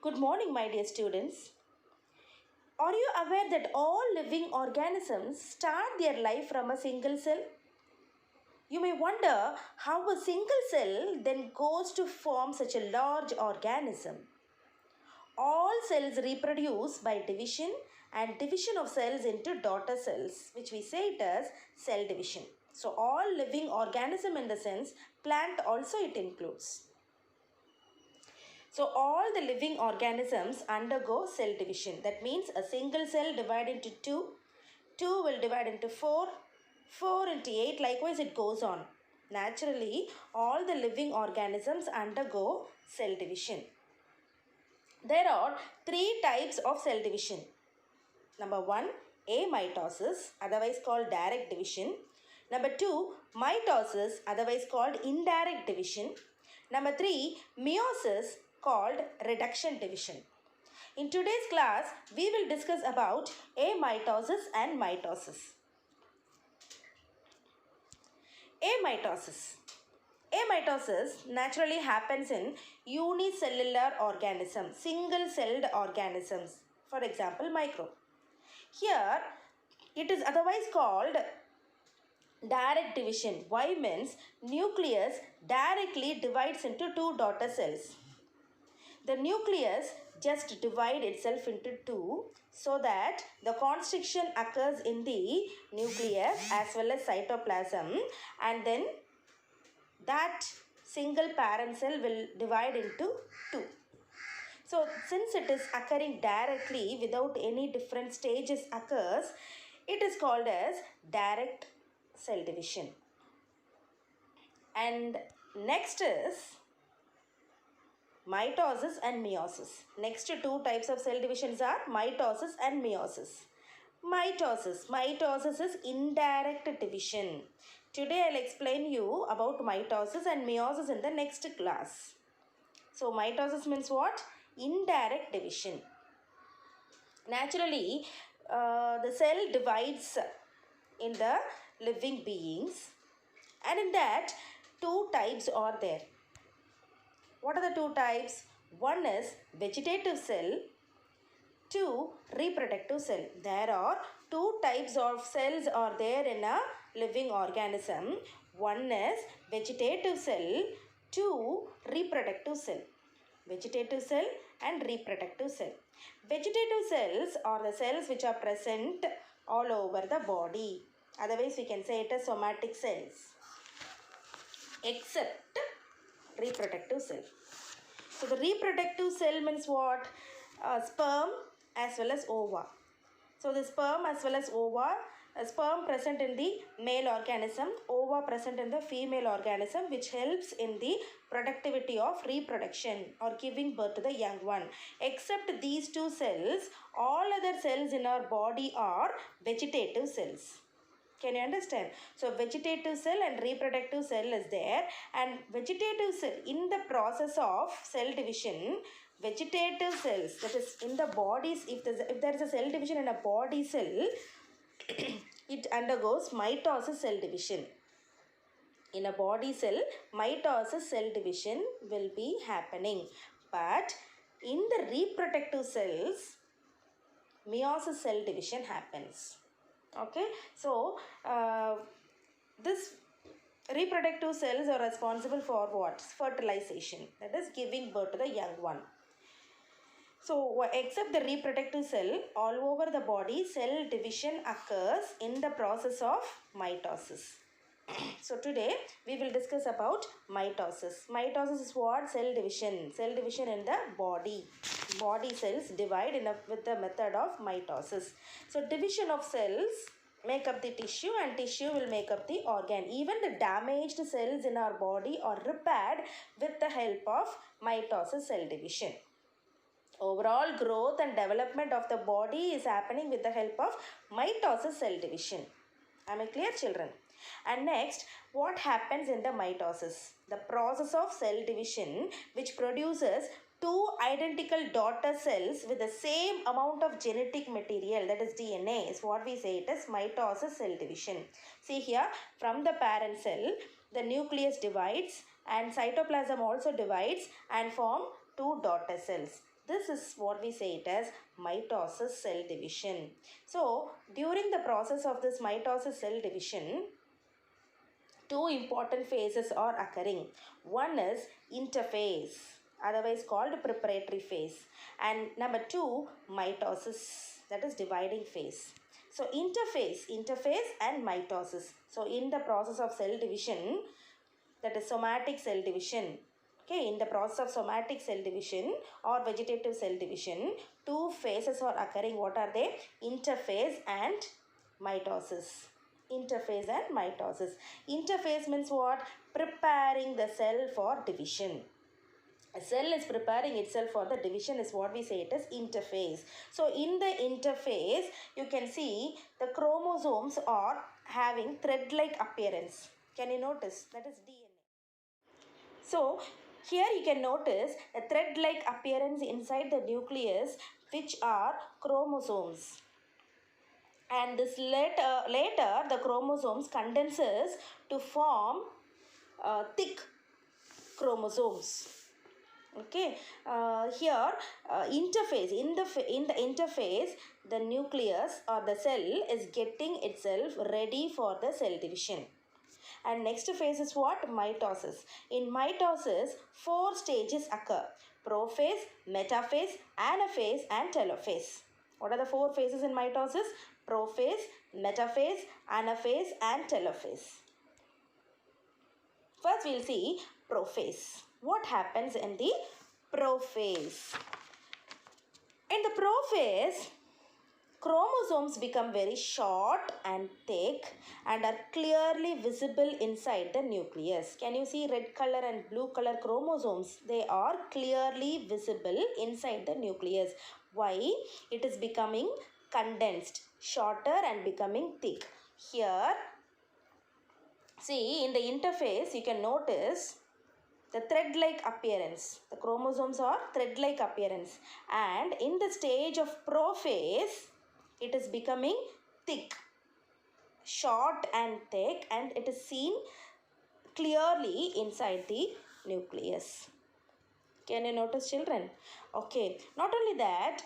Good morning, my dear students. Are you aware that all living organisms start their life from a single cell? You may wonder how a single cell then goes to form such a large organism. All cells reproduce by division and division of cells into daughter cells, which we say it as cell division. So all living organism in the sense plant also it includes. So all the living organisms undergo cell division. That means a single cell divided into 2, 2 will divide into 4, 4 into 8, likewise it goes on. Naturally, all the living organisms undergo cell division. There are 3 types of cell division. Number 1, amitosis, otherwise called direct division. Number 2, mitosis, otherwise called indirect division. Number 3, meiosis, called reduction division. In today's class, we will discuss about amitosis and mitosis. Amitosis. Amitosis naturally happens in unicellular organisms, single-celled organisms, for example, microbe. Here, it is otherwise called direct division. Why means nucleus directly divides into 2 daughter cells. The nucleus just divides itself into 2 so that the constriction occurs in the nucleus as well as cytoplasm, and then that single parent cell will divide into 2. So since it is occurring directly without any different stages occurs, it is called as direct cell division. And next is mitosis and meiosis. Next 2 types of cell divisions are mitosis and meiosis. Mitosis is indirect division. Today I will explain you about mitosis and meiosis in the next class. So mitosis means what? Indirect division. Naturally, the cell divides in the living beings, and in that 2 types are there. What are the 2 types? One is vegetative cell, 2 reproductive cell. There are 2 types of cells are there in a living organism. One is vegetative cell, 2 reproductive cell. Vegetative cell and reproductive cell. Vegetative cells are the cells which are present all over the body. Otherwise we can say it as somatic cells, except reproductive cell. So the reproductive cell means what? Sperm as well as ova. So the sperm as well as ova, sperm present in the male organism, ova present in the female organism, which helps in the productivity of reproduction or giving birth to the young one. Except these 2 cells, all other cells in our body are vegetative cells. Can you understand? So vegetative cell and reproductive cell is there, and vegetative cell in the process of cell division, vegetative cells, that is in the bodies, if there is a cell division in a body cell, it undergoes mitosis cell division. In a body cell, mitosis cell division will be happening. But in the reproductive cells, meiosis cell division happens. Okay, so this reproductive cells are responsible for what? Fertilization, that is giving birth to the young one. So except the reproductive cell, all over the body cell division occurs in the process of mitosis. So today we will discuss about mitosis. Mitosis is what? Cell division. Cell division in the body. Body cells divide with the method of mitosis. So division of cells make up the tissue, and tissue will make up the organ. Even the damaged cells in our body are repaired with the help of mitosis cell division. Overall growth and development of the body is happening with the help of mitosis cell division. Am I clear, children? And next, what happens in the mitosis? The process of cell division which produces 2 identical daughter cells with the same amount of genetic material, that is DNA, is what we say it as mitosis cell division. See here, from the parent cell, the nucleus divides and cytoplasm also divides and form 2 daughter cells. This is what we say it as mitosis cell division. So during the process of this mitosis cell division, two important phases are occurring. One is interphase, otherwise called preparatory phase, and number two, mitosis, that is dividing phase. So interphase and mitosis. So in the process of cell division, that is somatic cell division. Okay, in the process of somatic cell division or vegetative cell division, two phases are occurring. What are they? Interphase and mitosis. Interphase and mitosis. Interphase means what? Preparing the cell for division. A cell is preparing itself for the division is what we say it is interphase. So in the interphase, you can see the chromosomes are having thread-like appearance. Can you notice? That is DNA. So here you can notice a thread-like appearance inside the nucleus, which are chromosomes. And this later the chromosomes condenses to form thick chromosomes. Okay, here interphase, in the interphase, the nucleus or the cell is getting itself ready for the cell division. And next phase is what? Mitosis. In mitosis, 4 stages occur: prophase, metaphase, anaphase and telophase. What are the 4 phases in mitosis? Prophase, metaphase, anaphase and telophase. First we will see prophase. What happens in the prophase? In the prophase, chromosomes become very short and thick and are clearly visible inside the nucleus. Can you see red color and blue color chromosomes? They are clearly visible inside the nucleus. Why? It is becoming condensed, shorter and becoming thick. Here, see in the interphase, you can notice the thread-like appearance. The chromosomes are thread-like appearance. And in the stage of prophase, it is becoming thick, short and thick, and it is seen clearly inside the nucleus. Can you notice, children? Okay, not only that,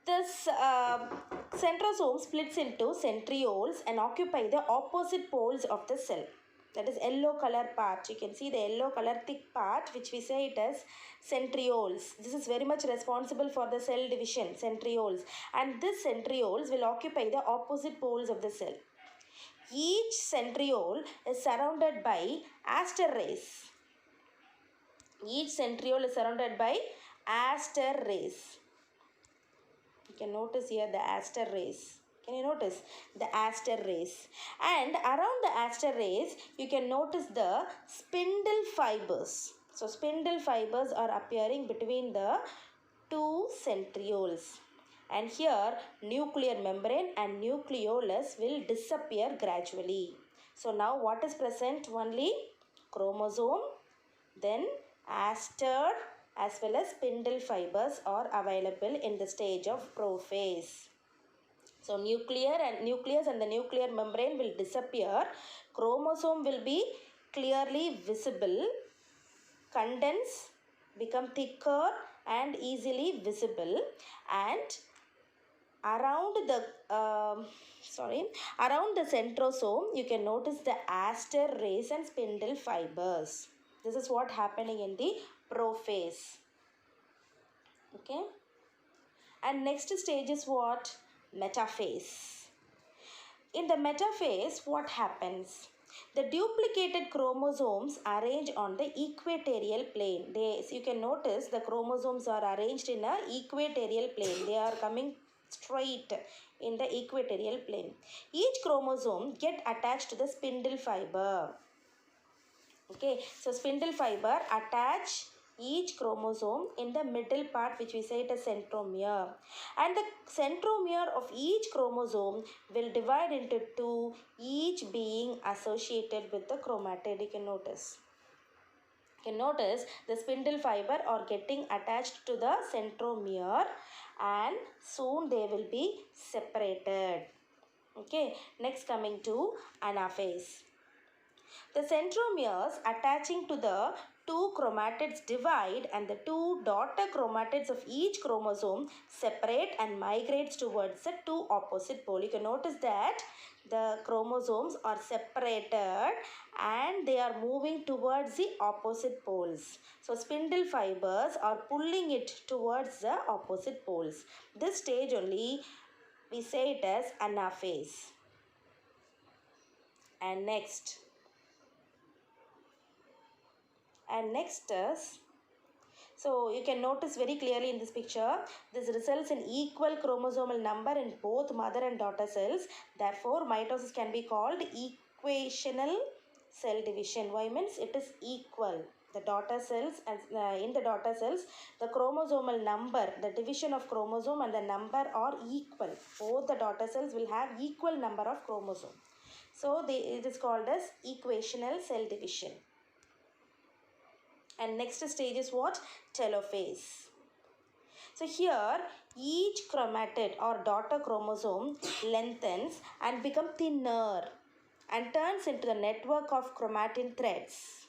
this centrosome splits into centrioles and occupy the opposite poles of the cell. That is yellow color part. You can see the yellow color thick part, which we say it as centrioles. This is very much responsible for the cell division, centrioles. And this centrioles will occupy the opposite poles of the cell. Each centriole is surrounded by aster rays. Each centriole is surrounded by aster rays. You can notice here the aster rays. Can you notice the aster rays? And around the aster rays, you can notice the spindle fibers. So spindle fibers are appearing between the two centrioles. And here nuclear membrane and nucleolus will disappear gradually. So now what is present? Only chromosome, then aster as well as spindle fibers are available in the stage of prophase. So nucleus and the nuclear membrane will disappear. Chromosome will be clearly visible, condense, become thicker and easily visible, and around the centrosome you can notice the aster rays and spindle fibers. This is what happening in the prophase. Okay, and next stage is what? Metaphase. In the metaphase, what happens? The duplicated chromosomes arrange on the equatorial plane. You can notice the chromosomes are arranged in an equatorial plane. They are coming straight in the equatorial plane. Each chromosome get attached to the spindle fiber. Okay, so spindle fiber attach each chromosome in the middle part, which we say it as centromere, and the centromere of each chromosome will divide into 2, each being associated with the chromatid. You can notice the spindle fiber are getting attached to the centromere and soon they will be separated. Okay, next coming to anaphase. The centromeres attaching to the two chromatids divide and the two daughter chromatids of each chromosome separate and migrates towards the two opposite poles. You can notice that the chromosomes are separated and they are moving towards the opposite poles. So spindle fibers are pulling it towards the opposite poles. This stage only we say it as anaphase. And next is, so you can notice very clearly in this picture, this results in equal chromosomal number in both mother and daughter cells. Therefore, mitosis can be called equational cell division. Why? Means it is equal. The daughter cells, and in the daughter cells, the chromosomal number, the division of chromosome and the number are equal. Both the daughter cells will have equal number of chromosome. So, it is called as equational cell division. And next stage is what? Telophase. So here each chromatid or daughter chromosome lengthens and becomes thinner and turns into the network of chromatin threads.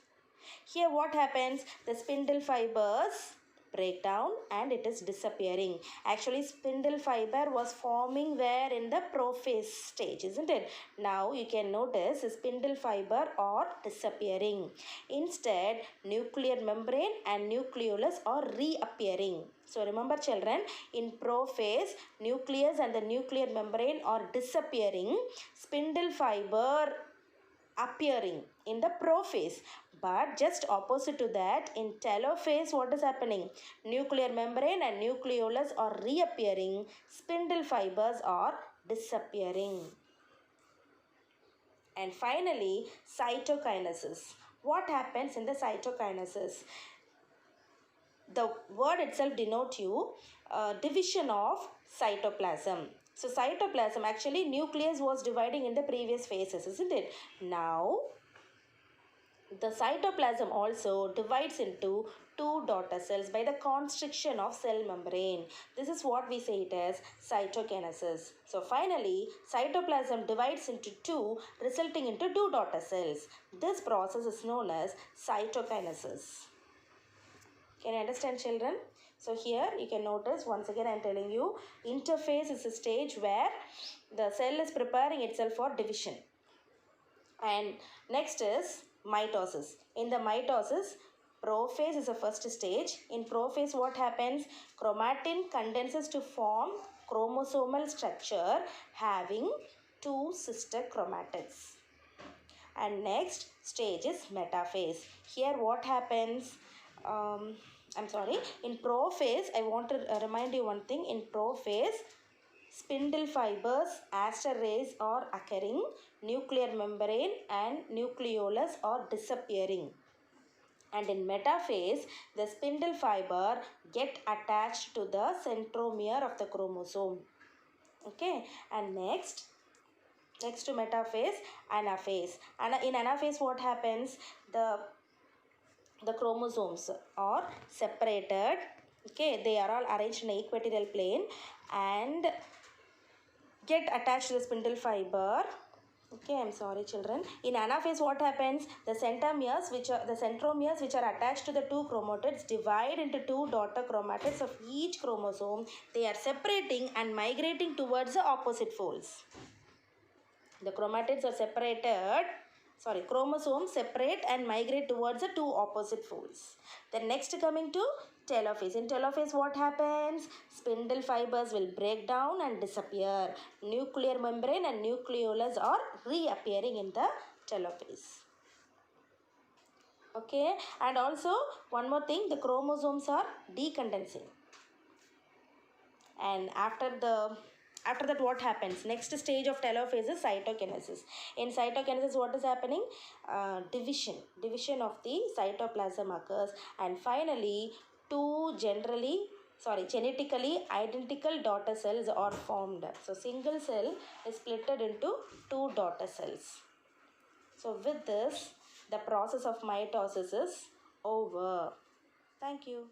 Here what happens? The spindle fibers break down and it is disappearing. Actually spindle fiber was forming where? In the prophase stage, isn't it? Now you can notice the spindle fiber are disappearing. Instead nuclear membrane and nucleolus are reappearing. So remember children, in prophase nucleus and the nuclear membrane are disappearing, spindle fiber appearing in the prophase. But just opposite to that, in telophase what is happening? Nuclear membrane and nucleolus are reappearing, spindle fibers are disappearing. And finally, cytokinesis. What happens in the cytokinesis? The word itself denotes you division of cytoplasm. So cytoplasm, actually nucleus was dividing in the previous phases, isn't it? Now the cytoplasm also divides into two daughter cells by the constriction of cell membrane. This is what we say it as cytokinesis. So finally, cytoplasm divides into two, resulting into two daughter cells. This process is known as cytokinesis. Can you understand children? So here you can notice, once again I am telling you, interphase is a stage where the cell is preparing itself for division. And next is mitosis. In the mitosis, prophase is the first stage. In prophase what happens? Chromatin condenses to form chromosomal structure having two sister chromatids. And next stage is metaphase. Here what happens? In prophase, I want to remind you one thing. In prophase, spindle fibers, aster rays are occurring, nuclear membrane and nucleolus are disappearing. And in metaphase, the spindle fiber get attached to the centromere of the chromosome. Okay, and next to metaphase, anaphase. And in anaphase, what happens? The chromosomes are separated. Okay, they are all arranged in an equatorial plane and get attached to the spindle fiber. Okay, I'm sorry children. In anaphase what happens? The centromeres which are attached to the two chromatids divide into two daughter chromatids of each chromosome. They are separating and migrating towards the opposite folds. The chromatids are chromosomes separate and migrate towards the two opposite folds. Then next coming to telophase. In telophase what happens? Spindle fibers will break down and disappear. Nuclear membrane and nucleolus are reappearing in the telophase. Okay, and also one more thing, the chromosomes are decondensing. And after that what happens? Next stage of telophase is cytokinesis. In cytokinesis what is happening? Division of the cytoplasm occurs, and finally two genetically identical daughter cells are formed. So single cell is split into two daughter cells. So with this, the process of mitosis is over. Thank you.